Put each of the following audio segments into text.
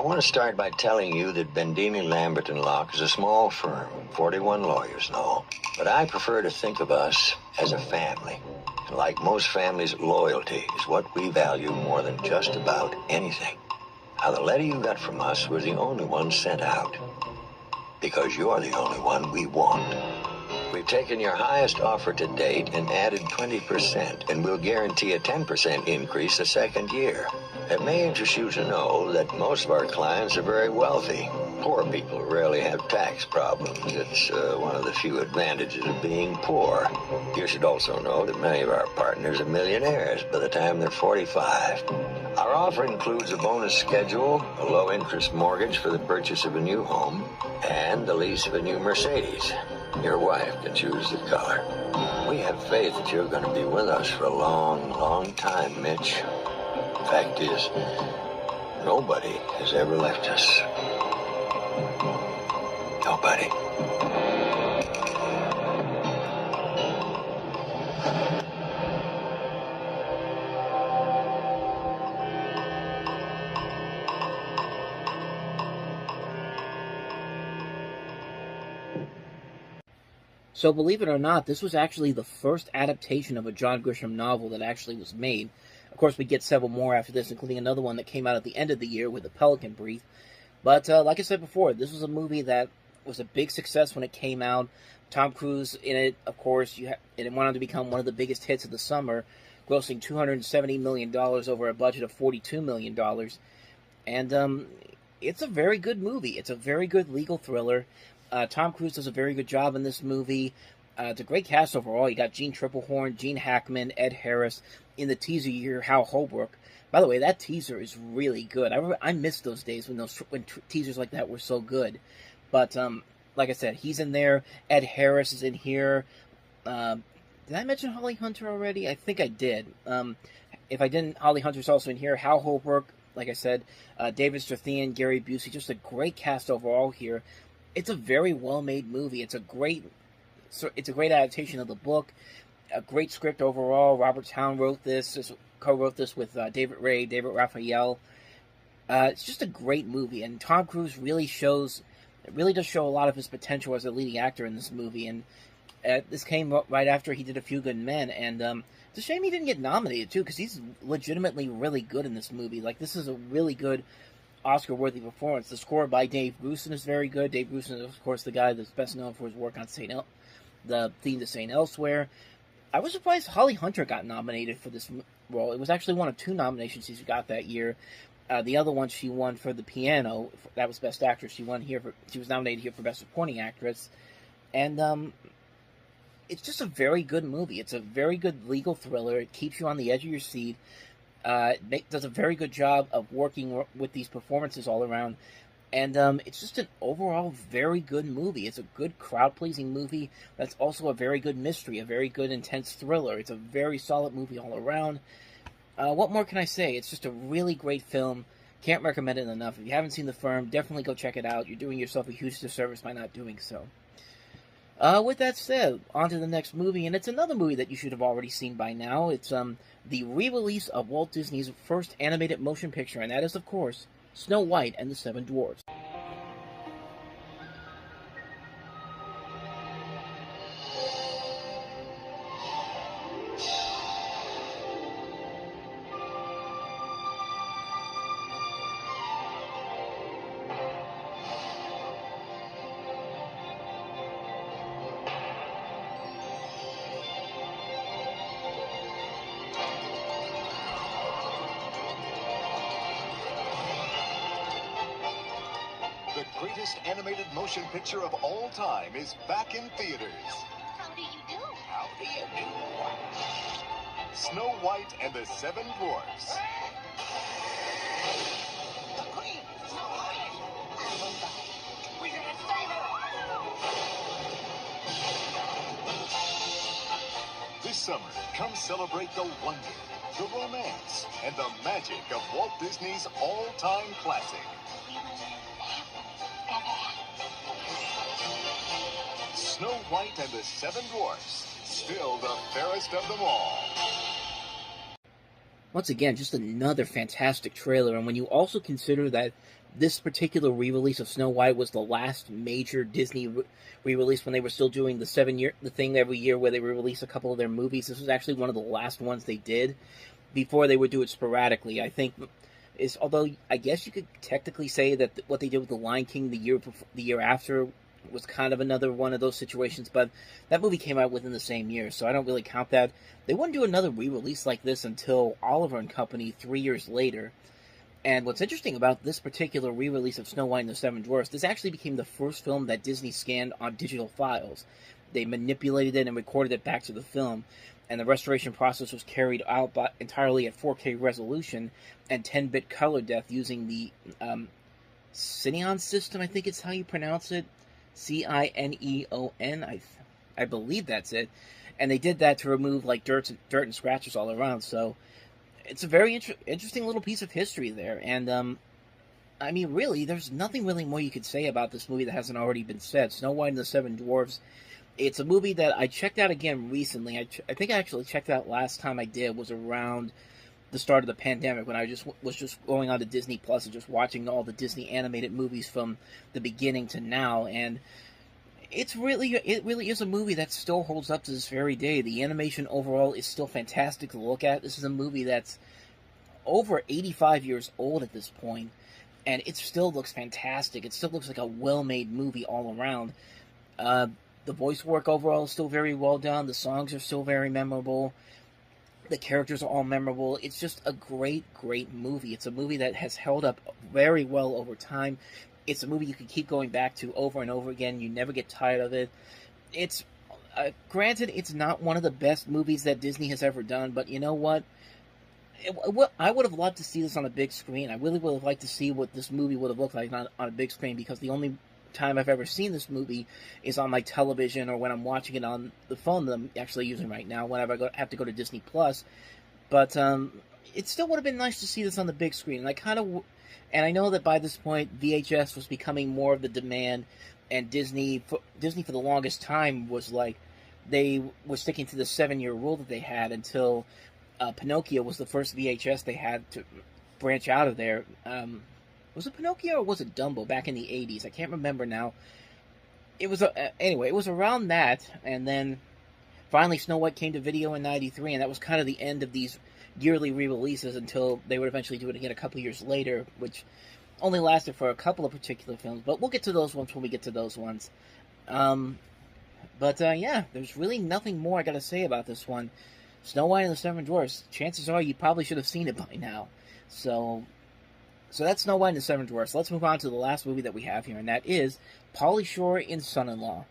want to start by telling you that Bendini, Lambert & Locke is a small firm, 41 lawyers and all. But I prefer to think of us as a family. And like most families, loyalty is what we value more than just about anything. Now, the letter you got from us was the only one sent out. Because you're the only one we want. We've taken your highest offer to date and added 20%, and we'll guarantee a 10% increase the second year. It may interest you to know that most of our clients are very wealthy. Poor people rarely have tax problems. It's one of the few advantages of being poor. You should also know that many of our partners are millionaires by the time they're 45. Our offer includes a bonus schedule, a low-interest mortgage for the purchase of a new home, and the lease of a new Mercedes. Your wife can choose the color. We have faith that you're going to be with us for a long, long time, Mitch. Fact is, nobody has ever left us. Nobody. So believe it or not, this was actually the first adaptation of a John Grisham novel that actually was made. Of course, we get several more after this, including another one that came out at the end of the year with The Pelican Brief. But like I said before, this was a movie that was a big success when it came out. Tom Cruise in it, of course, it went on to become one of the biggest hits of the summer, grossing $270 million over a budget of $42 million. And it's a very good movie. It's a very good legal thriller. Tom Cruise does a very good job in this movie. It's a great cast overall. You got Gene Triplehorn, Gene Hackman, Ed Harris. In the teaser, you hear Hal Holbrook. By the way, that teaser is really good. I missed those days when teasers like that were so good. But like I said, he's in there. Ed Harris is in here. Did I mention Holly Hunter already? I think I did. If I didn't, Holly Hunter's also in here. Hal Holbrook, like I said, David Strathairn, Gary Busey. Just a great cast overall here. It's a very well-made movie. It's a great adaptation of the book. A great script overall. Robert Towne co-wrote this with David Ray, David Raphael. It's just a great movie, and Tom Cruise really does show a lot of his potential as a leading actor in this movie. And this came right after he did A Few Good Men, and it's a shame he didn't get nominated too, because he's legitimately really good in this movie. Like, this is a really good Oscar-worthy performance. The score by Dave Grusin is very good. Dave Grusin is, of course, the guy that's best known for his work on the theme to St. Elsewhere. I was surprised Holly Hunter got nominated for this role. It was actually one of 2 nominations she got that year. The other one she won for The Piano. That was Best Actress. She was nominated here for Best Supporting Actress. And it's just a very good movie. It's a very good legal thriller. It keeps you on the edge of your seat. Does a very good job of working with these performances all around. And it's just an overall very good movie. It's a good crowd-pleasing movie that's also a very good mystery, a very good intense thriller. It's a very solid movie all around. What more can I say? It's just a really great film. Can't recommend it enough. If you haven't seen The Firm, definitely go check it out. You're doing yourself a huge disservice by not doing so. With that said, on to the next movie, and it's another movie that you should have already seen by now. It's the re-release of Walt Disney's first animated motion picture, and that is, of course, Snow White and the Seven Dwarfs. The greatest animated motion picture of all time is back in theaters. How do you do? How do you do? Snow White and the Seven Dwarfs. The Queen! Snow White! We gotta save her! This summer, come celebrate the wonder, the romance, and the magic of Walt Disney's all-time classic. Snow White and the Seven Dwarfs, still the fairest of them all. once again, just another fantastic trailer. And when you also consider that this particular re-release of Snow White was the last major Disney re-release when they were still doing the thing every year where they re-release a couple of their movies. This was actually one of the last ones they did before they would do it sporadically. I think although I guess you could technically say that what they did with The Lion King the year after was kind of another one of those situations, but that movie came out within the same year, so I don't really count that. They wouldn't do another re-release like this until Oliver and Company 3 years later. And what's interesting about this particular re-release of Snow White and the Seven Dwarfs, this actually became the first film that Disney scanned on digital files. They manipulated it and recorded it back to the film, and the restoration process was carried out entirely at 4K resolution and 10-bit color depth using the Cineon system, I think it's how you pronounce it. Cineon, I believe that's it. And they did that to remove like dirt and scratches all around, so it's a very interesting little piece of history there. And I mean, really, there's nothing really more you could say about this movie that hasn't already been said. Snow White and the Seven Dwarfs, it's a movie that I checked out again recently. I think I actually checked out last time I did was around the start of the pandemic, when I was just going on to Disney Plus and just watching all the Disney animated movies from the beginning to now. And it really is a movie that still holds up to this very day. The animation overall is still fantastic to look at. This is a movie that's over 85 years old at this point, and it still looks fantastic. It still looks like a well-made movie all around. The voice work overall is still very well done. The songs are still very memorable. The characters are all memorable. It's just a great, great movie. It's a movie that has held up very well over time. It's a movie you can keep going back to over and over again. You never get tired of it. It's, granted, it's not one of the best movies that Disney has ever done, but you know what? I would have loved to see this on a big screen. I really would have liked to see what this movie would have looked like on a big screen, because the only time I've ever seen this movie is on my television or when I'm watching it on the phone that I'm actually using right now whenever I have to go to Disney Plus. But it still would have been nice to see this on the big screen. And I know that by this point VHS was becoming more of the demand, and Disney for the longest time was like, they were sticking to the 7-year rule that they had until Pinocchio was the first VHS they had to branch out of there. Was it Pinocchio or was it Dumbo back in the 80s? I can't remember now. It was, anyway, it was around that, and then finally Snow White came to video in 93, and that was kind of the end of these yearly re-releases until they would eventually do it again a couple years later, which only lasted for a couple of particular films, but we'll get to those ones when we get to those ones. Yeah, there's really nothing more I gotta say about this one. Snow White and the Seven Dwarfs, chances are you probably should have seen it by now. So that's Snow White and the Seven Dwarfs. Let's move on to the last movie that we have here, and that is Pauly Shore in Son-in-Law.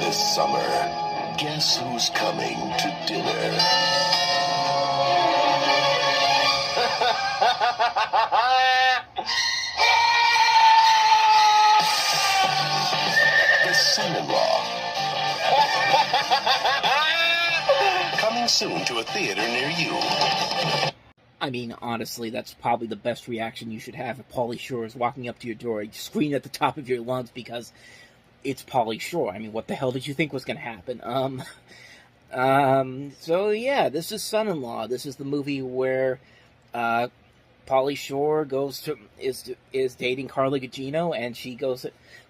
This summer, guess who's coming to dinner? The son-in-law. Coming soon to a theater near you. I mean, honestly, that's probably the best reaction you should have if Pauly Shore is walking up to your door, screaming at the top of your lungs because it's Pauly Shore. I mean, what the hell did you think was going to happen? So yeah, this is Son-in-Law. This is the movie where Pauly Shore is dating Carla Gugino, and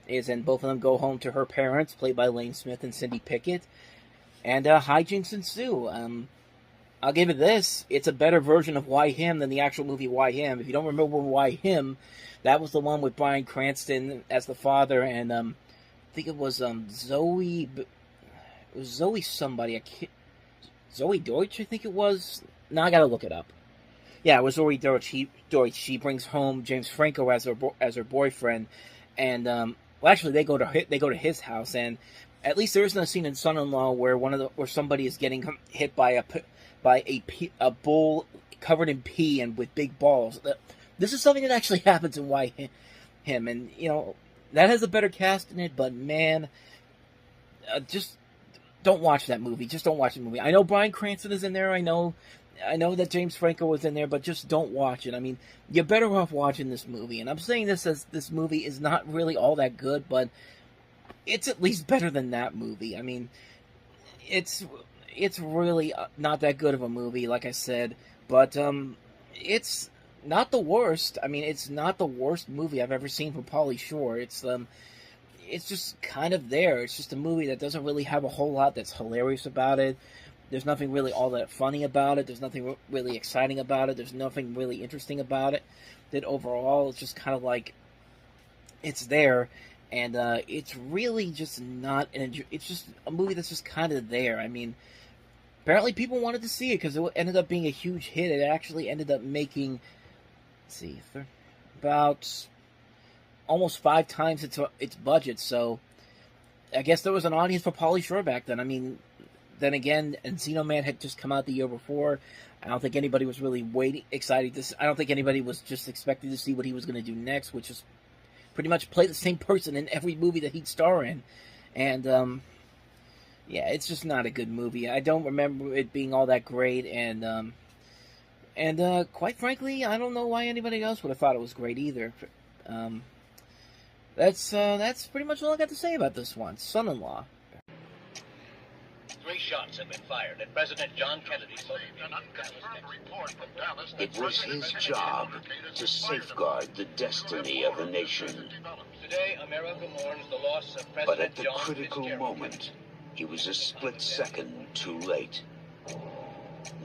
and both of them go home to her parents, played by Lane Smith and Cindy Pickett, and hijinks ensue. I'll give it this: it's a better version of Why Him than the actual movie Why Him. If you don't remember Why Him, that was the one with Bryan Cranston as the father, and I think it was Zoe somebody. Zoe Deutsch, I think it was. No, I gotta look it up. Yeah, it was Zoe Deutsch. She brings home James Franco as her boyfriend, and well, actually, they go to his house, and at least there isn't a scene in Son-in-Law where somebody is getting hit by a bull covered in pee and with big balls. This is something that actually happens in Why Him, and you know that has a better cast in it. But man, just don't watch that movie. Just don't watch the movie. I know Bryan Cranston is in there. I know I know that James Franco was in there, but just don't watch it. I mean, you're better off watching this movie. And I'm saying this as this movie is not really all that good, but it's at least better than that movie. I mean, it's really not that good of a movie, like I said, but it's not the worst. I mean, it's not the worst movie I've ever seen from Pauly Shore. It's just kind of there. It's just a movie that doesn't really have a whole lot that's hilarious about it. There's nothing really all that funny about it. There's nothing really exciting about it. There's nothing really interesting about it. That overall, it's just kind of like, it's there, and it's really just not it's just a movie that's just kind of there. I mean, apparently people wanted to see it because it ended up being a huge hit. It actually ended up making, let's see, about almost 5 times its budget. So I guess there was an audience for Pauly Shore back then. I mean, then again, Encino Man had just come out the year before. I don't think anybody was really excited to. I don't think anybody was just expecting to see what he was going to do next, which is pretty much play the same person in every movie that he'd star in. And yeah, it's just not a good movie. I don't remember it being all that great, and quite frankly, I don't know why anybody else would have thought it was great either. That's pretty much all I got to say about this one. Son-in-Law. 3 shots have been fired at President John Kennedy's It was his job to safeguard the destiny of the nation. Today, America mourns the loss of President But at the John critical Fitzgerald. moment, he was a split second too late.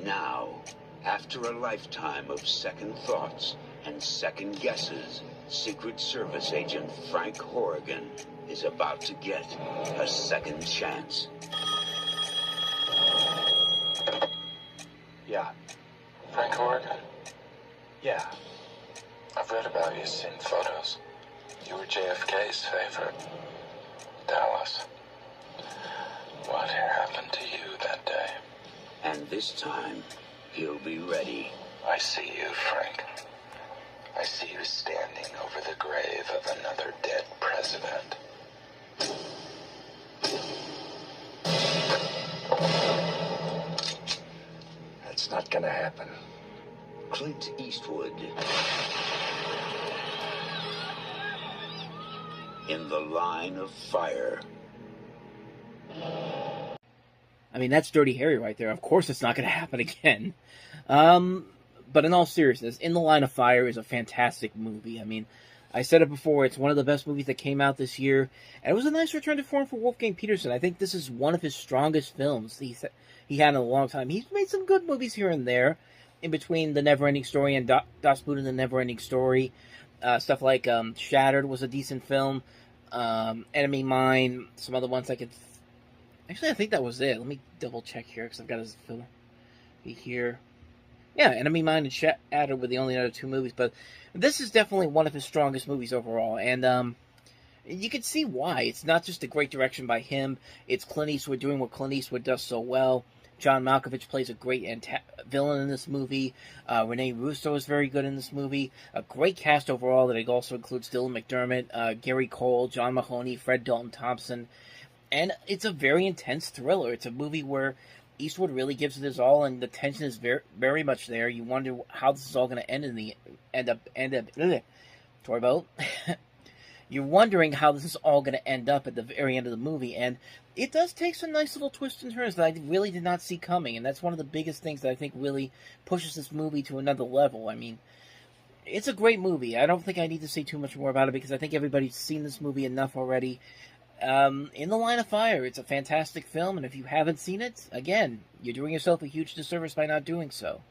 Now, after a lifetime of second thoughts and second guesses, Secret Service agent Frank Horrigan is about to get a second chance. Yeah. Frank Horrigan? Yeah. I've read about you, seen photos. You were JFK's favorite. Dallas. What happened to you that day? And this time, he'll be ready. I see you, Frank. I see you standing over the grave of another dead president. That's not gonna happen. Clint Eastwood. In the line of fire. I mean, that's Dirty Harry right there. Of course it's not going to happen again. But in all seriousness, In the Line of Fire is a fantastic movie. I mean, I said it before, it's one of the best movies that came out this year. And it was a nice return to form for Wolfgang Petersen. I think this is one of his strongest films he had in a long time. He's made some good movies here and there, in between The Neverending Story and Das Boot and the Neverending Story. Stuff like Shattered was a decent film. Enemy Mine, some other ones I could... Actually, I think that was it. Let me double check here, because I've got his film here. Yeah, Enemy Mine and Shattered were the only other 2 movies, but this is definitely one of his strongest movies overall, and you can see why. It's not just a great direction by him, it's Clint Eastwood doing what Clint Eastwood does so well. John Malkovich plays a great villain in this movie. Rene Russo is very good in this movie. A great cast overall that also includes Dylan McDermott, Gary Cole, John Mahoney, Fred Dalton Thompson. And it's a very intense thriller. It's a movie where Eastwood really gives it his all, and the tension is very, very much there. You wonder how this is all going to Sorry about. You're wondering how this is all going to end up at the very end of the movie, and it does take some nice little twists and turns that I really did not see coming, and that's one of the biggest things that I think really pushes this movie to another level. I mean, it's a great movie. I don't think I need to say too much more about it, because I think everybody's seen this movie enough already. In the Line of Fire, it's a fantastic film, and if you haven't seen it, again, you're doing yourself a huge disservice by not doing so.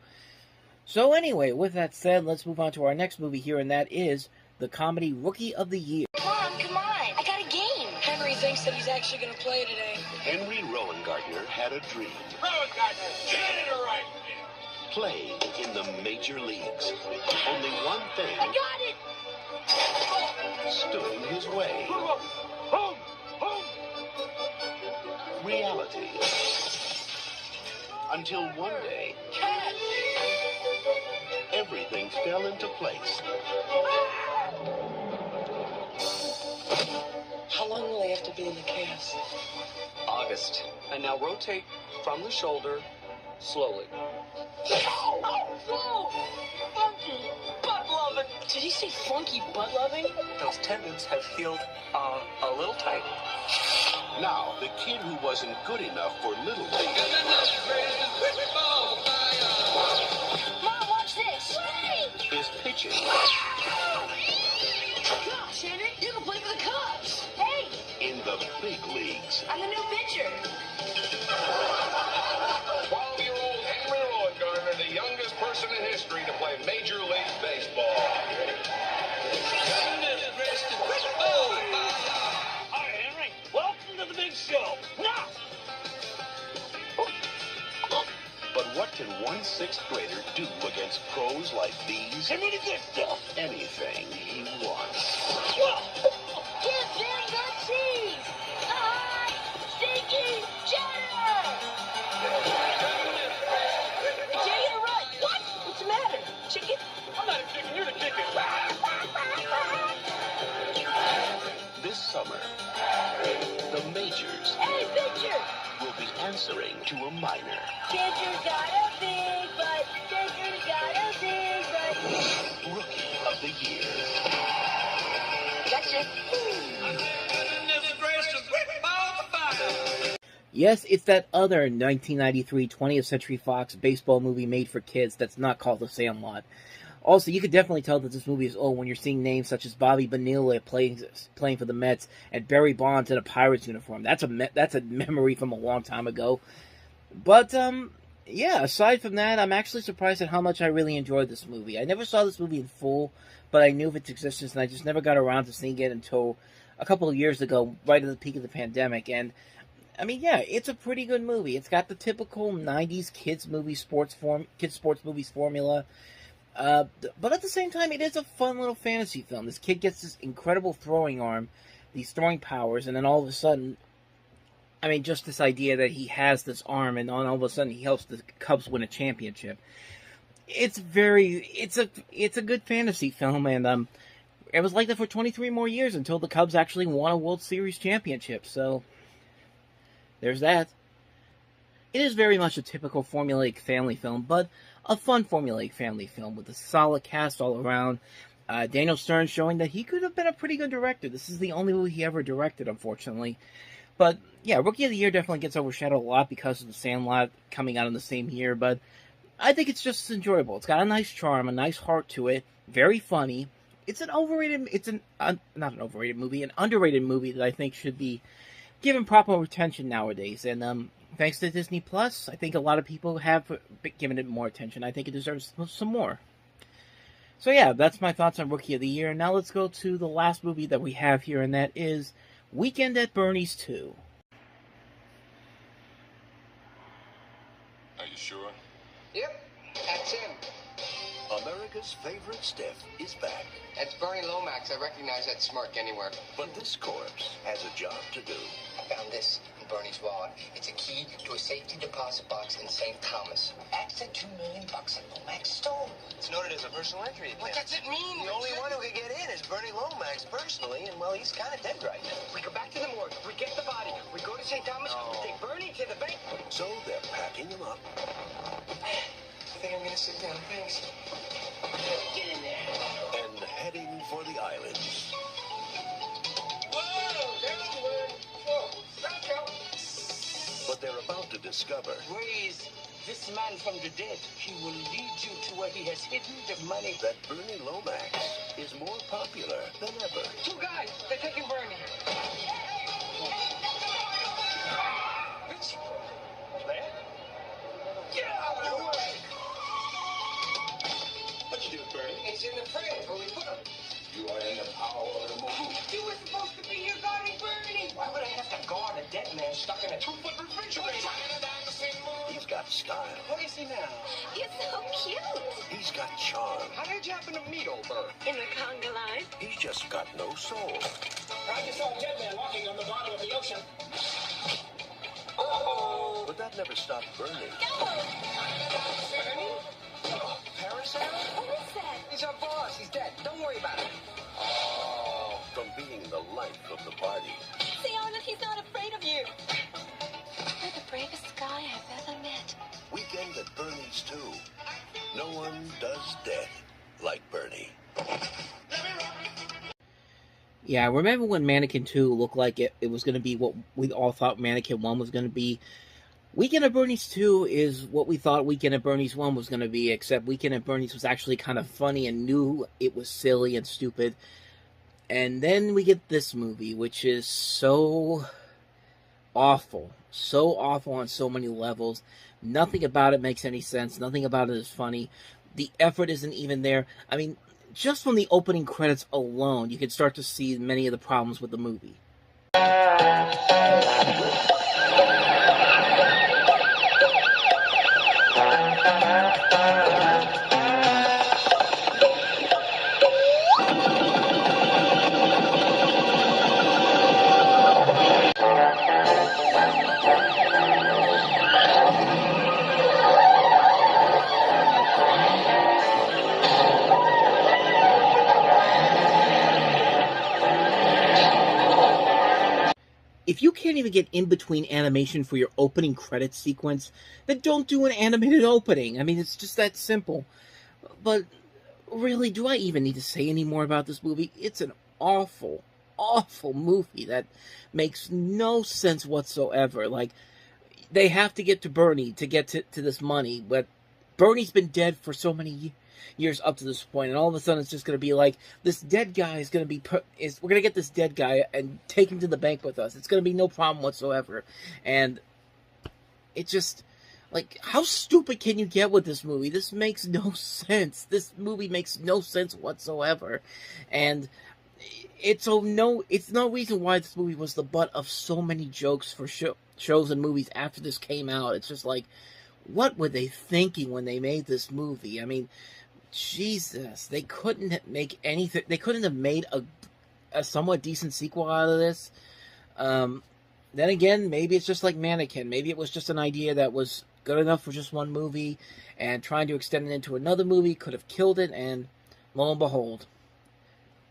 So anyway, with that said, let's move on to our next movie here, and that is the comedy Rookie of the Year. Mom, come on. I got a game. Henry thinks that he's actually going to play today. Henry Rowan-Gardner had a dream. Rowan-Gardner, get it right. Playing in the major leagues. Only one thing I got it. stood in his way. Home! Home! Reality. Until one day, everything fell into place. How long will they have to be in the cast? August. And now rotate from the shoulder slowly. Whoa! Funky butt loving. Did he say funky butt loving? Those tendons have healed a little tight. Now, the kid who wasn't good enough for Little League Mom, watch this. Wait! is pitching. Gosh, Henry, you can play for the Cubs. Hey, In the big leagues. I'm the new pitcher. 12-year-old Henry Rowan, the youngest person in history to play Major League Baseball. Hi, Henry. Welcome to the big show. Now! But what can one sixth grader do against pros like these? Give me the good stuff. Anything he wants. Whoa! Give them the cheese. Hot, sticky cheddar. Jay, you're right. What? What's the matter? Chicken? I'm not a chicken, you're the chicken. This summer, the majors Hey, pitcher. will be answering to a minor. Pitcher's got a big butt. Pitcher's got a big butt. Rookie of the year. Gotcha. Yes, it's that other 1993 20th Century Fox baseball movie made for kids that's not called The Sandlot. Also, you could definitely tell that this movie is old when you're seeing names such as Bobby Bonilla playing for the Mets and Barry Bonds in a Pirates uniform. That's a memory from a long time ago. But yeah, aside from that, I'm actually surprised at how much I really enjoyed this movie. I never saw this movie in full, but I knew of its existence, and I just never got around to seeing it until a couple of years ago, right at the peak of the pandemic. And I mean, yeah, it's a pretty good movie. It's got the typical 90s kids sports movies formula. But at the same time, it is a fun little fantasy film. This kid gets this incredible throwing arm, these throwing powers, and then all of a sudden, I mean, just this idea that he has this arm, and all of a sudden he helps the Cubs win a championship. It's a good fantasy film, and it was like that for 23 more years until the Cubs actually won a World Series championship. So there's that. It is very much a typical formulaic family film, but a fun formulaic family film with a solid cast all around. Daniel Stern showing that he could have been a pretty good director. This is the only movie he ever directed, unfortunately. But yeah, Rookie of the Year definitely gets overshadowed a lot because of The Sandlot coming out in the same year, but I think it's just as enjoyable. It's got a nice charm, a nice heart to it, very funny. It's an underrated movie that I think should be given proper attention nowadays. And thanks to Disney Plus, I think a lot of people have given it more attention. I think it deserves some more. So yeah, that's my thoughts on Rookie of the Year. Now let's go to the last movie that we have here, and that is Weekend at Bernie's 2. Are you sure? Yep, that's him. America's favorite stiff is back. That's Bernie Lomax. I recognize that smirk anywhere. But this corpse has a job to do. I found this in Bernie's wallet. It's a key to a safety deposit box in St. Thomas. That's the $2 million that Lomax stole. It's noted as a personal entry account. What does it mean? The only one who could get in is Bernie Lomax personally, and well, he's kind of dead right now. We go back to the morgue. We get the body. We go to St. Thomas. No. We take Bernie to the bank. So they're packing him up. I think I'm going to sit down. Thanks. Get in there. And heading for the islands. Whoa, there's the word. Whoa, back out. But they're about to discover Raise this man from the dead. He will lead you to where he has hidden the money. that Bernie Lomax is more popular than ever. Two guys. They're taking Bernie. Bitch. There? Get out of the way. What'd you do, Bernie? It's in the fridge where we put him. You are in the power of the moment. You were supposed to be here guarding Bernie. Why would I have to guard a dead man stuck in a 2-foot refrigerator? He's got style. What is he now? You're so cute. He's got charm. How did you happen to meet old Bert? In the conga line. He's just got no soul. I just saw a dead man walking on the bottom of the ocean. But that never stopped Bernie. Bernie? Parasite? Who is that? He's our boss. He's dead. Don't worry about it. From being the life of the party. See, Arnold, he's not afraid of you. You're the bravest guy I've ever met. Weekend Bernie's too. No one does dead like Bernie. Yeah, I remember when Mannequin 2 looked like it was going to be what we all thought Mannequin 1 was going to be. Weekend at Bernie's 2 is what we thought Weekend at Bernie's 1 was going to be, except Weekend at Bernie's was actually kind of funny and knew it was silly and stupid. And then we get this movie, which is so awful. So awful on so many levels. Nothing about it makes any sense. Nothing about it is funny. The effort isn't even there. I mean, just from the opening credits alone, you can start to see many of the problems with the movie. If you can't even get in between animation for your opening credits sequence, then don't do an animated opening. I mean, it's just that simple. But really, do I even need to say any more about this movie? It's an awful, awful movie that makes no sense whatsoever. Like, they have to get to Bernie to get to this money, but Bernie's been dead for so many years up to this point, and all of a sudden it's just going to be like, this dead guy is going to be we're going to get this dead guy and take him to the bank with us. It's going to be no problem whatsoever. And it just, like, how stupid can you get with this movie? This makes no sense. This movie makes no sense whatsoever. And it's no reason why this movie was the butt of so many jokes for shows and movies after this came out. It's just like, what were they thinking when they made this movie? I mean, Jesus, they couldn't make anything. They couldn't have made a somewhat decent sequel out of this. Then again, maybe it's just like Mannequin. Maybe it was just an idea that was good enough for just one movie, and trying to extend it into another movie could have killed it, and lo and behold.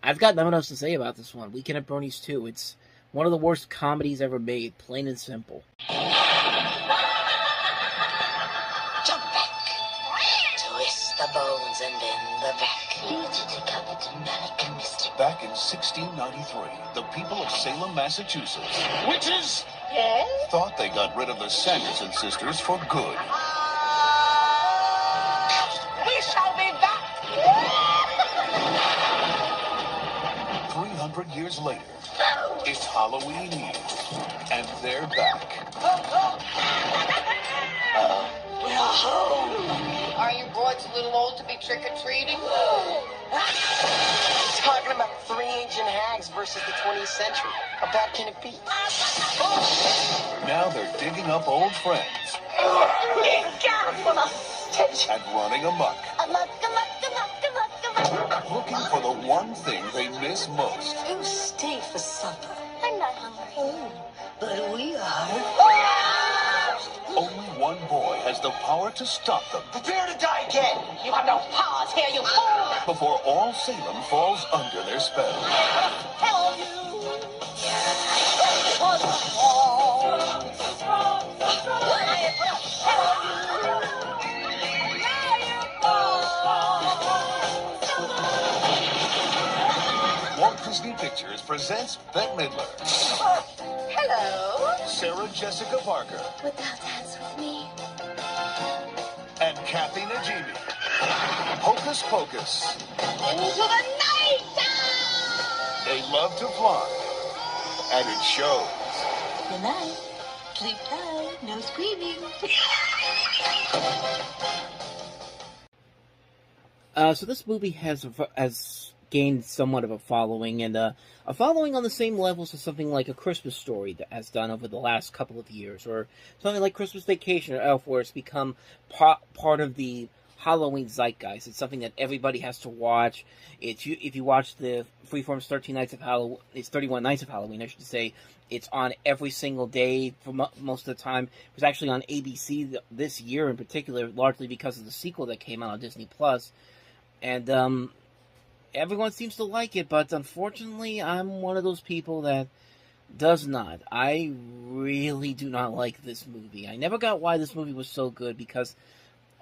I've got nothing else to say about this one. Weekend at Bernie's 2. It's one of the worst comedies ever made, plain and simple. Jump back. Twist the bones and bend the back. Back in 1693, the people of Salem, Massachusetts Witches! Yes? thought they got rid of the Sanderson sisters for good. We shall be back. 300 years later, it's Halloween Eve, and they're back. We're home. Are you broads a little old to be trick-or-treating? Talking about 3 ancient hags versus the 20th century. How bad can it be? Now they're digging up old friends and running amok. Looking for the one thing they miss most. Who stay for supper? I'm not hungry. But we are. Only one boy has the power to stop them Prepare to die again. You have no powers here, you fool! before all Salem falls under their spell. Hello. Walt Disney Pictures presents Bette Midler, Hello? Sarah Jessica Parker, Would thou dance with me? and Kathy Najimy. Hocus Pocus. Into the night! They love to fly, and it shows. Good night. Sleep tight. No screaming. So this movie has gained somewhat of a following, and a following on the same levels as something like A Christmas Story that has done over the last couple of years, or something like Christmas Vacation or Elf, where it's become part of the Halloween zeitgeist. It's something that everybody has to watch. If you watch the Freeform's 31 Nights of Halloween, I should say, it's on every single day for most of the time. It was actually on ABC this year in particular, largely because of the sequel that came out on Disney+. And everyone seems to like it, but unfortunately, I'm one of those people that does not. I really do not like this movie. I never got why this movie was so good, because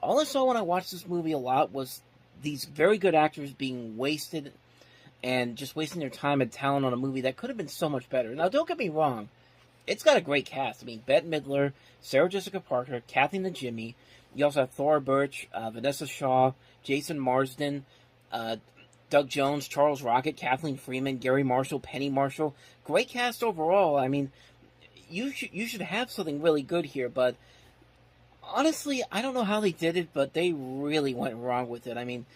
All I saw when I watched this movie a lot was these very good actors being wasted and just wasting their time and talent on a movie that could have been so much better. Now, don't get me wrong. It's got a great cast. I mean, Bette Midler, Sarah Jessica Parker, Kathy Najimy. You also have Thora Birch, Vanessa Shaw, Jason Marsden, Doug Jones, Charles Rocket, Kathleen Freeman, Gary Marshall, Penny Marshall. Great cast overall. I mean, you should have something really good here, but honestly, I don't know how they did it, but they really went wrong with it. I mean,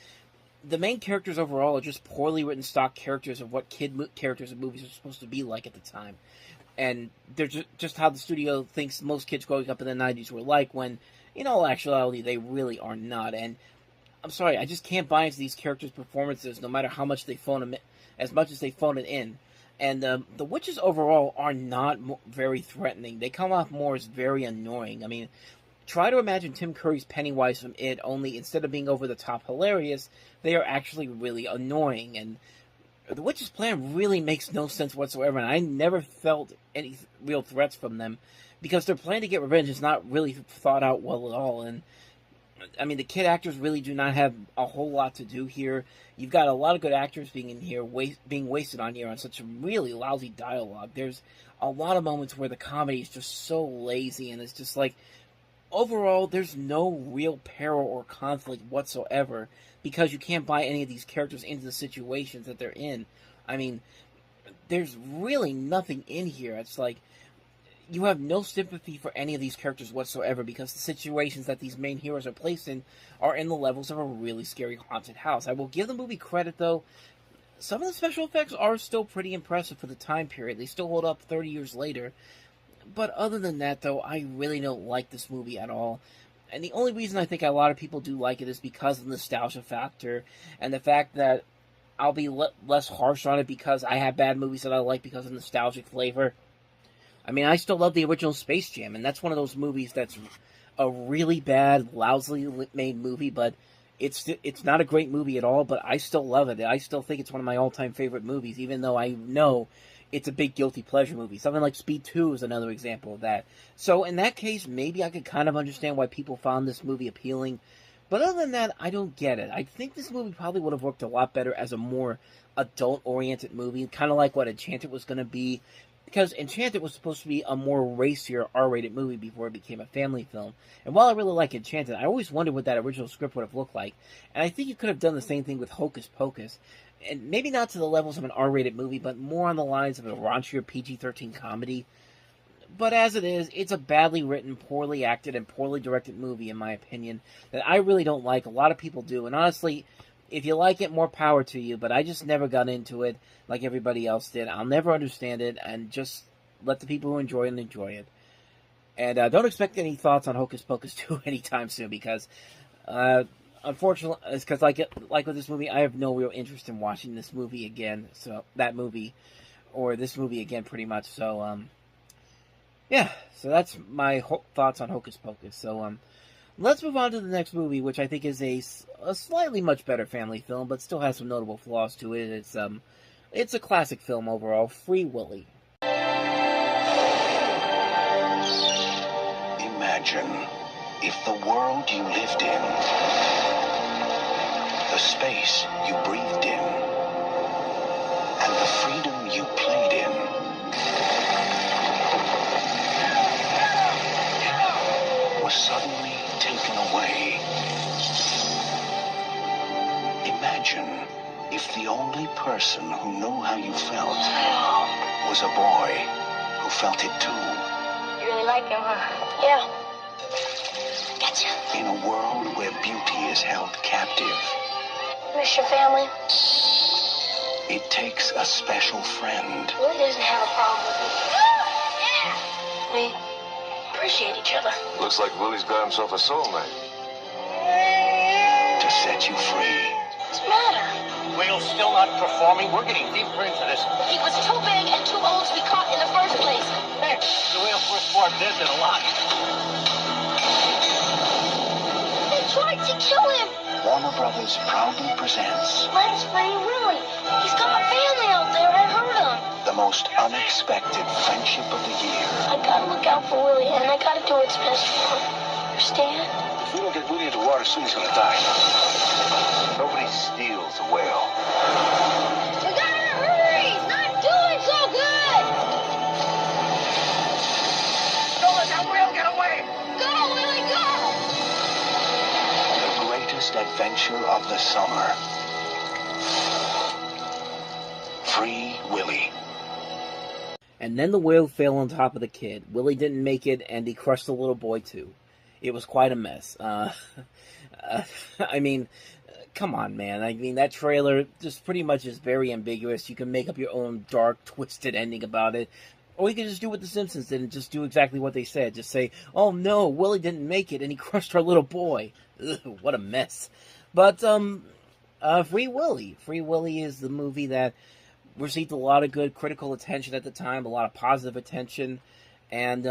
the main characters overall are just poorly written stock characters of what characters in movies are supposed to be like at the time. And they're just how the studio thinks most kids growing up in the 90s were like, when, in all actuality, they really are not. And I'm sorry, I just can't buy into these characters' performances, no matter how much they phone them, as much as they phone it in. And the witches overall are not very threatening. They come off more as very annoying. I mean, try to imagine Tim Curry's Pennywise from It, only instead of being over-the-top hilarious, they are actually really annoying. And the witch's plan really makes no sense whatsoever, and I never felt any real threats from them, because their plan to get revenge is not really thought out well at all. And I mean, the kid actors really do not have a whole lot to do here. You've got a lot of good actors being in here, being wasted on here on such really lousy dialogue. There's a lot of moments where the comedy is just so lazy, and it's just like, overall, there's no real peril or conflict whatsoever, because you can't buy any of these characters into the situations that they're in. I mean, there's really nothing in here. It's like, you have no sympathy for any of these characters whatsoever, because the situations that these main heroes are placed in are in the levels of a really scary haunted house. I will give the movie credit, though. Some of the special effects are still pretty impressive for the time period. They still hold up 30 years later. But other than that, though, I really don't like this movie at all. And the only reason I think a lot of people do like it is because of the nostalgia factor, and the fact that I'll be less harsh on it because I have bad movies that I like because of nostalgic flavor. I mean, I still love the original Space Jam, and that's one of those movies that's a really bad, lousily made movie, but it's not a great movie at all, but I still love it. I still think it's one of my all-time favorite movies, even though I know it's a big guilty pleasure movie. Something like Speed 2 is another example of that. So in that case, maybe I could kind of understand why people found this movie appealing. But other than that, I don't get it. I think this movie probably would have worked a lot better as a more adult-oriented movie, kind of like what Enchanted was going to be. Because Enchanted was supposed to be a more racier, R-rated movie before it became a family film. And while I really like Enchanted, I always wondered what that original script would have looked like. And I think you could have done the same thing with Hocus Pocus. And maybe not to the levels of an R-rated movie, but more on the lines of a raunchier PG-13 comedy. But as it is, it's a badly written, poorly acted, and poorly directed movie, in my opinion, that I really don't like. A lot of people do. And honestly, if you like it, more power to you. But I just never got into it like everybody else did. I'll never understand it, and just let the people who enjoy it enjoy it. And don't expect any thoughts on Hocus Pocus 2 anytime soon, because unfortunately, it's because like with this movie, I have no real interest in watching this movie again. So that movie, or this movie again, pretty much. So yeah. So that's my thoughts on Hocus Pocus. So let's move on to the next movie, which I think is a slightly much better family film, but still has some notable flaws to it. It's a classic film overall, Free Willy. Imagine if the world you lived in, the space you breathed in, and the freedom you played in was suddenly taken away. Imagine if the only person who knew how you felt was a boy who felt it too. You really like him, huh? Yeah. Gotcha. In a world where beauty is held captive, Miss your family? it takes a special friend Willie doesn't have a problem with me. We appreciate each other. Looks like Willie's got himself a soulmate. to set you free. What's the matter? Will's still not performing. We're getting deeper into this. He was too big and too old to be caught in the first place. Hey, the Will first part did a lot. They tried to kill him. Warner Brothers proudly presents Let's free Willie. He's got a family out there. I heard him. the most unexpected friendship of the year. I gotta look out for Willie, and I gotta do what's best for him. Understand? If we don't get Willie in the water soon, he's gonna die. Nobody steals a whale. We gotta hurry! It's not doing so good! Don't let that whale get away! Go, Willie, go! The greatest adventure of the summer. Free Willy. And then the whale fell on top of the kid. Willie didn't make it, and he crushed the little boy, too. It was quite a mess. I mean, come on, man. I mean, that trailer just pretty much is very ambiguous. You can make up your own dark, twisted ending about it. Or you can just do what The Simpsons did and just do exactly what they said. Just say, oh no, Willie didn't make it, and he crushed our little boy. Ugh, what a mess. But, Free Willy. Free Willy is the movie that received a lot of good critical attention at the time, a lot of positive attention, and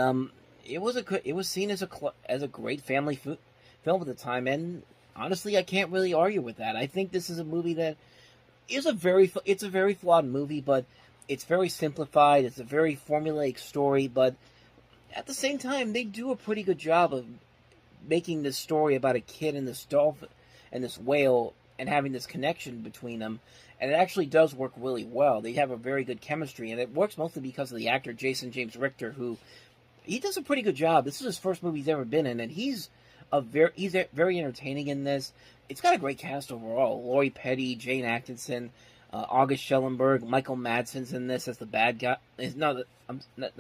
it was seen as a great family film at the time. And honestly, I can't really argue with that. I think this is a movie that is it's a very flawed movie, but it's very simplified. It's a very formulaic story, but at the same time, they do a pretty good job of making this story about a kid and this dolphin and this whale and having this connection between them. And it actually does work really well. They have a very good chemistry, and it works mostly because of the actor Jason James Richter, who he does a pretty good job. This is his first movie he's ever been in, and he's very entertaining in this. It's got a great cast overall. Lori Petty, Jane Atkinson, August Schellenberg, Michael Madsen's in this as the bad guy. No,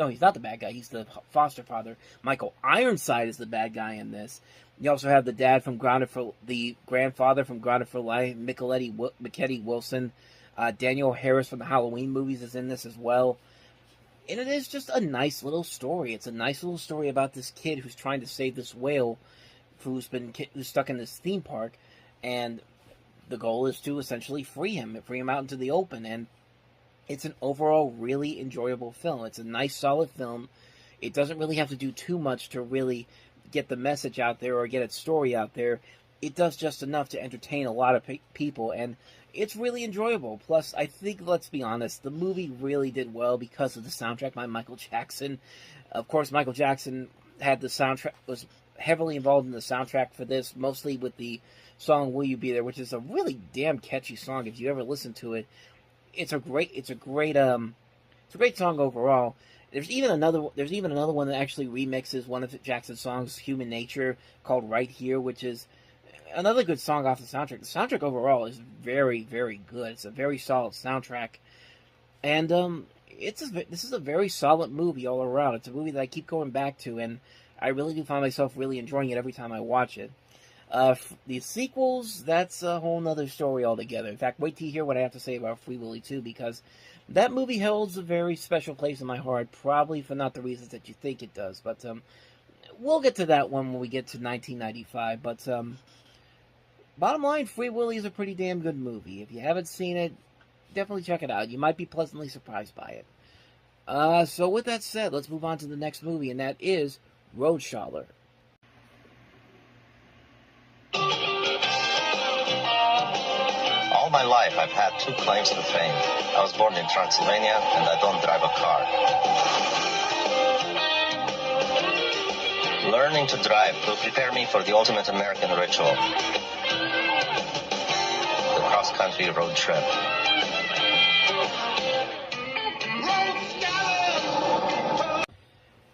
he's not the bad guy. He's the foster father. Michael Ironside is the bad guy in this. You also have the grandfather from Grounded for Life, Mickey Wilson. Daniel Harris from the Halloween movies is in this as well. And it is just a nice little story. It's a nice little story about this kid who's trying to save this whale who's stuck in this theme park. And the goal is to essentially free him out into the open. And it's an overall really enjoyable film. It's a nice, solid film. It doesn't really have to do too much to really get the message out there or get its story out there. It does just enough to entertain a lot of people, and it's really enjoyable. Plus, I think, let's be honest, the movie really did well because of the soundtrack by Michael Jackson. Of course, Michael Jackson was heavily involved in the soundtrack for this, mostly with the song "Will You Be There," which is a really damn catchy song. If you ever listen to it, it's a great song overall. There's even another one that actually remixes one of Jackson's songs, "Human Nature," called "Right Here," which is another good song off the soundtrack. The soundtrack overall is very, very good. It's a very solid soundtrack, and this is a very solid movie all around. It's a movie that I keep going back to, and I really do find myself really enjoying it every time I watch it. The sequels, that's a whole nother story altogether. In fact, wait till you hear what I have to say about Free Willy 2, because that movie holds a very special place in my heart, probably for not the reasons that you think it does. But we'll get to that one when we get to 1995. But bottom line, Free Willy is a pretty damn good movie. If you haven't seen it, definitely check it out. You might be pleasantly surprised by it. So with that said, let's move on to the next movie, and that is Roadsholler. All my life, I've had two claims to fame. I was born in Transylvania, and I don't drive a car. Learning to drive will prepare me for the ultimate American ritual. The cross-country road trip.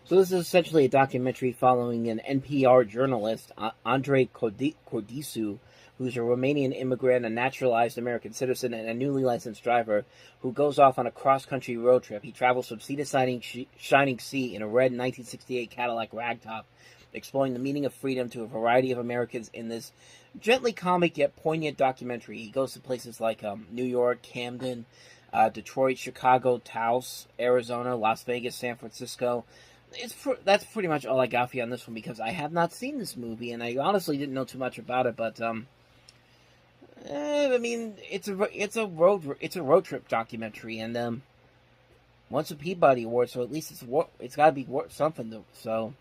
So this is essentially a documentary following an NPR journalist, Andrei Cordisu, who's a Romanian immigrant, a naturalized American citizen, and a newly licensed driver who goes off on a cross-country road trip. He travels from sea to shining sea in a red 1968 Cadillac ragtop, exploring the meaning of freedom to a variety of Americans in this gently comic yet poignant documentary. He goes to places like New York, Camden, Detroit, Chicago, Taos, Arizona, Las Vegas, San Francisco. That's pretty much all I got for you on this one, because I have not seen this movie, and I honestly didn't know too much about it, but I mean, it's a road trip documentary, and won some Peabody Awards, so at least it's got to be worth something. So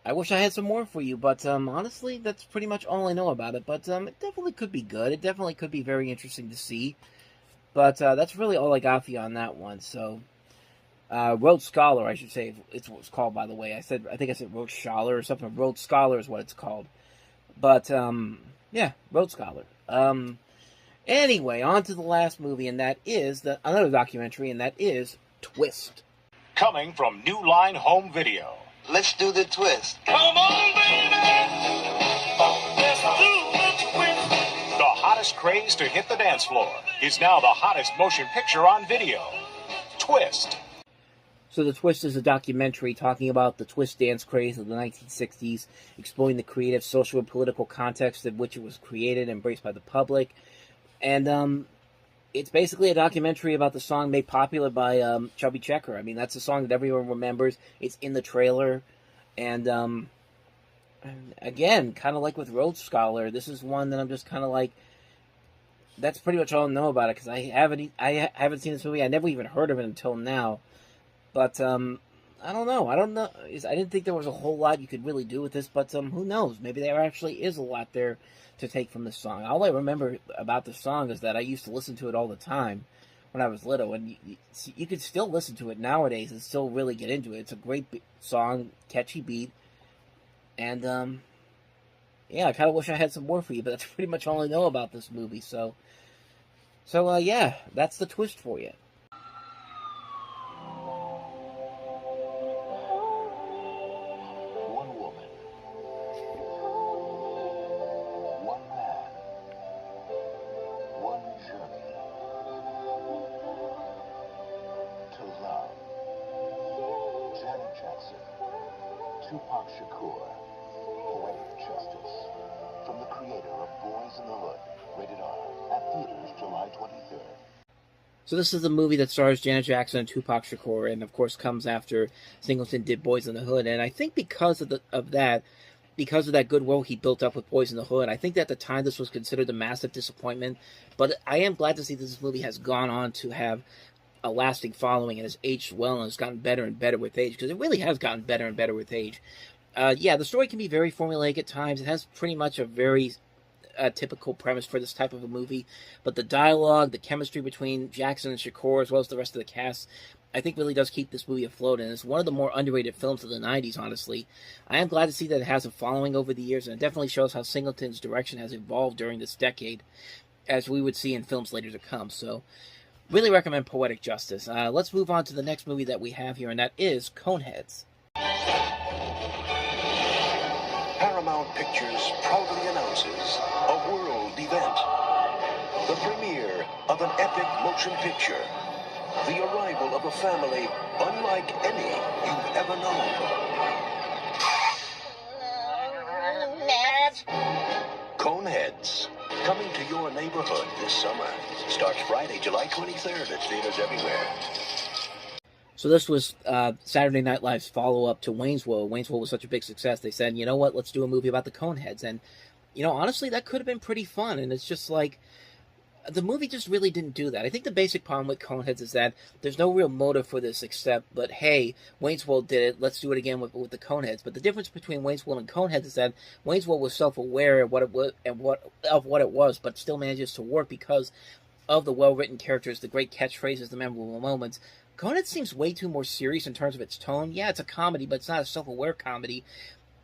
I wish I had some more for you, but honestly, that's pretty much all I know about it. But it definitely could be good. It definitely could be very interesting to see. But that's really all I got for you on that one. So Road Scholar, I should say, it's what it's called, by the way. I think I said Road Scholar or something. Road Scholar is what it's called. But, yeah, Road Scholar. Anyway, on to the last movie, and that is another documentary, and that is Twist. Coming from New Line Home Video. Let's do the twist. Come on, baby! Let's do the twist! The hottest craze to hit the dance floor is now the hottest motion picture on video. Twist. So The Twist is a documentary talking about the twist dance craze of the 1960s, exploring the creative, social, and political context in which it was created and embraced by the public. And it's basically a documentary about the song made popular by Chubby Checker. I mean, that's a song that everyone remembers. It's in the trailer. And again, kind of like with Road Scholar, this is one that I'm just kind of like, that's pretty much all I know about it, because I haven't seen this movie. I never even heard of it until now. But, I don't know. I didn't think there was a whole lot you could really do with this, but who knows? Maybe there actually is a lot there to take from this song. All I remember about the song is that I used to listen to it all the time when I was little, and you could still listen to it nowadays and still really get into it. It's a great song, catchy beat, and, yeah, I kind of wish I had some more for you, but that's pretty much all I know about this movie, so yeah, that's The Twist for you. So this is a movie that stars Janet Jackson and Tupac Shakur, and of course comes after Singleton did Boys in the Hood. And I think because of that goodwill he built up with Boys in the Hood, I think that at the time this was considered a massive disappointment. But I am glad to see that this movie has gone on to have a lasting following and has aged well and has gotten better and better with age, because it really has gotten better and better with age. Yeah, the story can be very formulaic at times. It has pretty much a very typical premise for this type of a movie, but the dialogue, the chemistry between Jackson and Shakur, as well as the rest of the cast, I think really does keep this movie afloat, and it's one of the more underrated films of the 90s, honestly. I am glad to see that it has a following over the years, and it definitely shows how Singleton's direction has evolved during this decade, as we would see in films later to come. So, really recommend Poetic Justice. Let's move on to the next movie that we have here, and that is Coneheads. Paramount Pictures proudly announces a world event. The premiere of an epic motion picture. The arrival of a family unlike any you've ever known. Coneheads, coming to your neighborhood this summer. Starts Friday, July 23rd at theaters everywhere. So this was Saturday Night Live's follow-up to Wayne's World. Wayne's World was such a big success, they said, you know what, let's do a movie about the Coneheads. And, you know, honestly, that could have been pretty fun. And it's just like, the movie just really didn't do that. I think the basic problem with Coneheads is that there's no real motive for this except, but hey, Wayne's World did it, let's do it again with the Coneheads. But the difference between Wayne's World and Coneheads is that Wayne's World was self-aware of what it was, but still manages to work because of the well-written characters, the great catchphrases, the memorable moments. Coneheads seems way too more serious in terms of its tone. Yeah, it's a comedy, but it's not a self-aware comedy.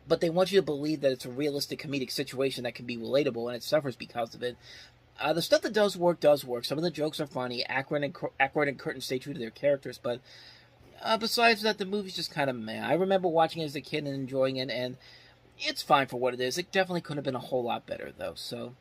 But they want you to believe that it's a realistic comedic situation that can be relatable, and it suffers because of it. The stuff that does work. Some of the jokes are funny. Aykroyd and Curtin stay true to their characters, but besides that, the movie's just kind of meh. I remember watching it as a kid and enjoying it, and it's fine for what it is. It definitely could have been a whole lot better, though. So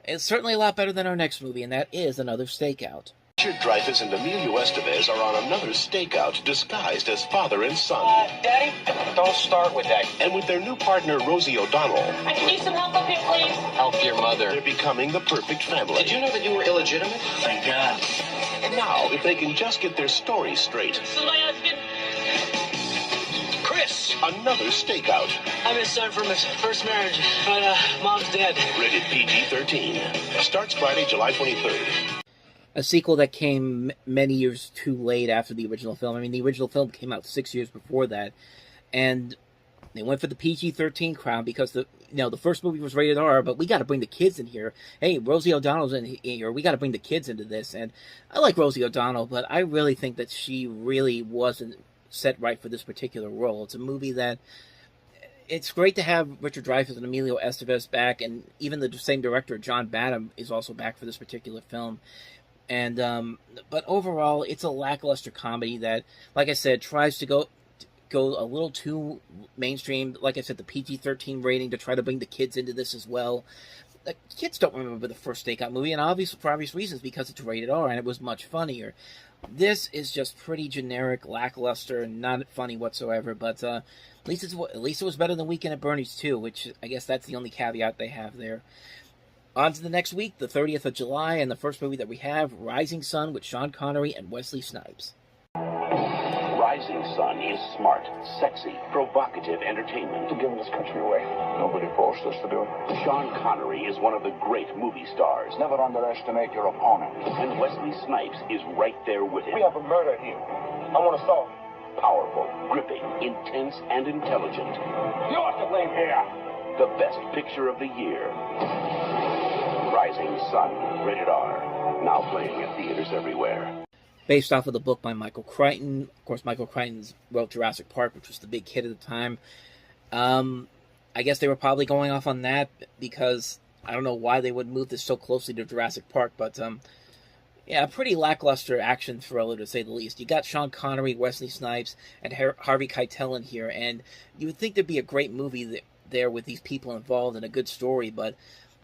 it's certainly a lot better than our next movie, and that is Another Stakeout. Richard Dreyfuss and Emilio Estevez are on another stakeout disguised as father and son. Daddy, don't start with that. And with their new partner, Rosie O'Donnell. I can use some help up here, please. Help your mother. They're becoming the perfect family. Did you know that you were illegitimate? Thank God. And now, if they can just get their story straight. This is my husband. Chris, another stakeout. I'm his son from his first marriage, but Mom's dead. Rated PG-13. Starts Friday, July 23rd. A sequel that came many years too late after the original film. I mean, the original film came out 6 years before that, and they went for the PG-13 crown because the first movie was rated R, but we got to bring the kids in here. Hey, Rosie O'Donnell's in here. We got to bring the kids into this, and I like Rosie O'Donnell, but I really think that she really wasn't set right for this particular role. It's a movie that it's great to have Richard Dreyfuss and Emilio Estevez back, and even the same director, John Badham, is also back for this particular film. And but overall, it's a lackluster comedy that, like I said, tries to go a little too mainstream. Like I said, the PG-13 rating to try to bring the kids into this as well. The kids don't remember the first Stakeout movie, and obviously for obvious reasons, because it's rated R and it was much funnier. This is just pretty generic, lackluster, and not funny whatsoever. But at least it was better than Weekend at Bernie's too, which I guess that's the only caveat they have there. On to the next week, the 30th of July, and the first movie that we have, Rising Sun, with Sean Connery and Wesley Snipes. Rising Sun is smart, sexy, provocative entertainment. To giving this country away. Nobody forced us to do it. Sean Connery is one of the great movie stars. Never underestimate your opponent. And Wesley Snipes is right there with him. We have a murder here. I want to solve it. Powerful, gripping, intense, and intelligent. You're to blame here. The best picture of the year. Rising Sun, rated R. Now playing at theaters everywhere. Based off of the book by Michael Crichton. Of course, Michael Crichton wrote Jurassic Park, which was the big hit at the time. I guess they were probably going off on that because I don't know why they would move this so closely to Jurassic Park, but yeah, a pretty lackluster action thriller to say the least. You got Sean Connery, Wesley Snipes, and Harvey Keitel in here, and you would think there'd be a great movie there with these people involved and a good story, but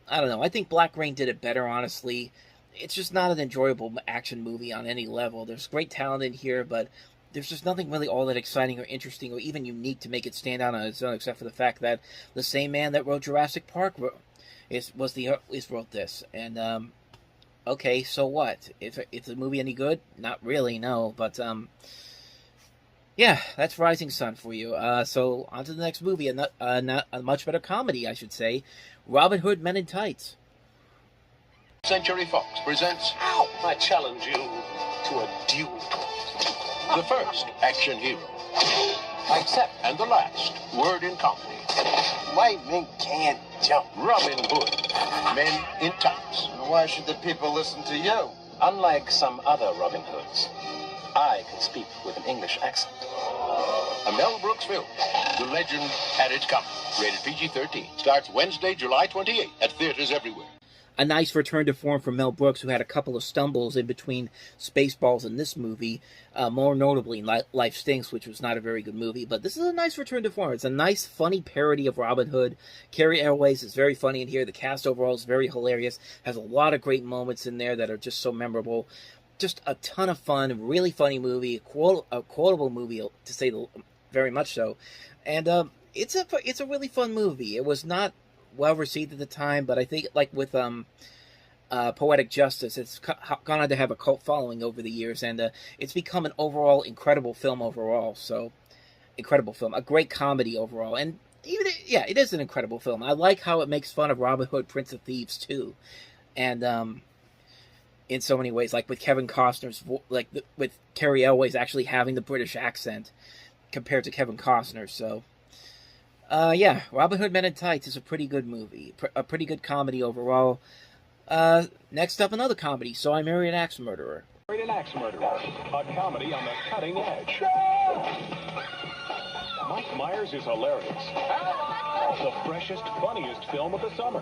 I don't know. I think Black Rain did it better, honestly. It's just not an enjoyable action movie on any level. There's great talent in here, but there's just nothing really all that exciting or interesting or even unique to make it stand out on its own, except for the fact that the same man that wrote Jurassic Park wrote this. And okay, so what? Is the movie any good? Not really, no. But yeah, that's Rising Sun for you. So on to the next movie, a much better comedy, I should say. Robin Hood Men in Tights. Century Fox presents Ow! I challenge you to a duel. The first, action hero. I accept. And the last, word in company. White men can't jump. Robin Hood, Men in Tights. Why should the people listen to you? Unlike some other Robin Hoods, I can speak with an English accent. A Mel Brooks film. The legend had its coming. Rated PG-13. Starts Wednesday, July 28th at theaters everywhere. A nice return to form for Mel Brooks, who had a couple of stumbles in between Spaceballs and this movie, more notably in Life Stinks, which was not a very good movie, but this is a nice return to form. It's a nice, funny parody of Robin Hood. Carrie Elways is very funny in here. The cast overall is very hilarious, has a lot of great moments in there that are just so memorable. Just a ton of fun, really funny movie, a quotable movie, to say very much so. And it's a really fun movie. It was not well received at the time, but I think, like with Poetic Justice, it's gone on to have a cult following over the years, and it's become an overall incredible film overall. So, incredible film, a great comedy overall, and even it is an incredible film. I like how it makes fun of Robin Hood, Prince of Thieves too, and in so many ways, like with Kevin Costner's, with Carrie Elways actually having the British accent compared to Kevin Costner. So. Yeah, Robin Hood Men in Tights is a pretty good movie. A pretty good comedy overall. Next up, another comedy, So I Married an Axe Murderer. Married an Axe Murderer, a comedy on the cutting edge. Mike Myers is hilarious. The freshest, funniest film of the summer.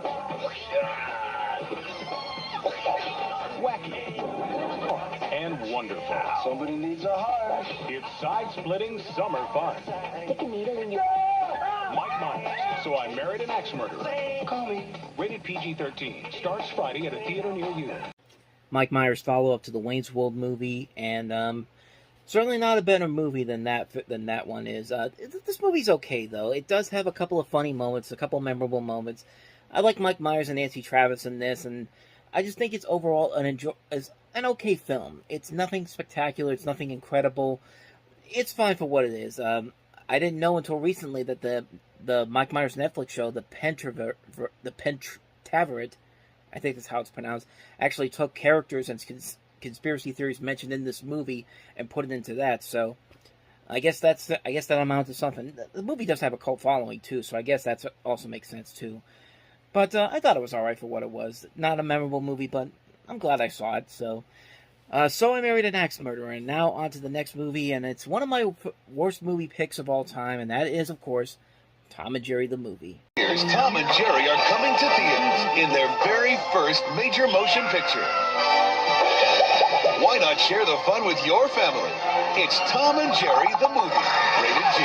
Wacky. And wonderful. Somebody needs a heart. It's side-splitting summer fun. Stick a needle in your... Mike Myers, So I Married an Axe Murderer. Call me. Rated PG-13. Starts Friday at a theater near you. Mike Myers' follow-up to the Wayne's World movie, and certainly not a better movie than that one is. This movie's okay, though. It does have a couple of funny moments, a couple memorable moments. I like Mike Myers and Nancy Travis in this, and I just think it's overall an okay film. It's nothing spectacular. It's nothing incredible. It's fine for what it is. I didn't know until recently that the Mike Myers Netflix show, the Pentaveret, I think that's how it's pronounced, actually took characters and conspiracy theories mentioned in this movie and put it into that. So I guess that amounts to something. The movie does have a cult following too, so I guess that also makes sense too. But I thought it was alright for what it was. Not a memorable movie, but I'm glad I saw it. So I Married an Axe Murderer, and now on to the next movie, and it's one of my worst movie picks of all time, and that is, of course, Tom and Jerry the movie. Here's Tom and Jerry are coming to theaters in their very first major motion picture. Why not share the fun with your family? It's Tom and Jerry the movie, rated G.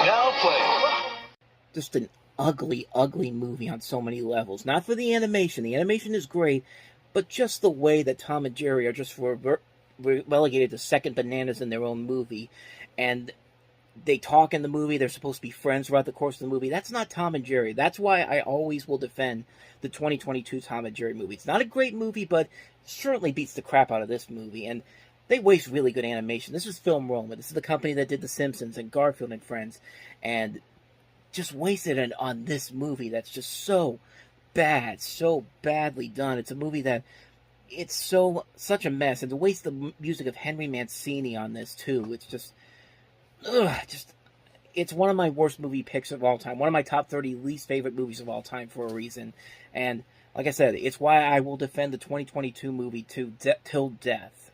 Now playing. Just an ugly, ugly movie on so many levels. Not for the animation. The animation is great, but just the way that Tom and Jerry are just relegated to second bananas in their own movie. And they talk in the movie. They're supposed to be friends throughout the course of the movie. That's not Tom and Jerry. That's why I always will defend the 2022 Tom and Jerry movie. It's not a great movie, but certainly beats the crap out of this movie. And they waste really good animation. This is Film Roma. This is the company that did The Simpsons and Garfield and Friends. And just wasted it on this movie that's just so bad, so badly done. It's a movie that it's such a mess. And to waste the music of Henry Mancini on this, too. It's just... it's one of my worst movie picks of all time. One of my top 30 least favorite movies of all time for a reason. And like I said, it's why I will defend the 2022 movie till death.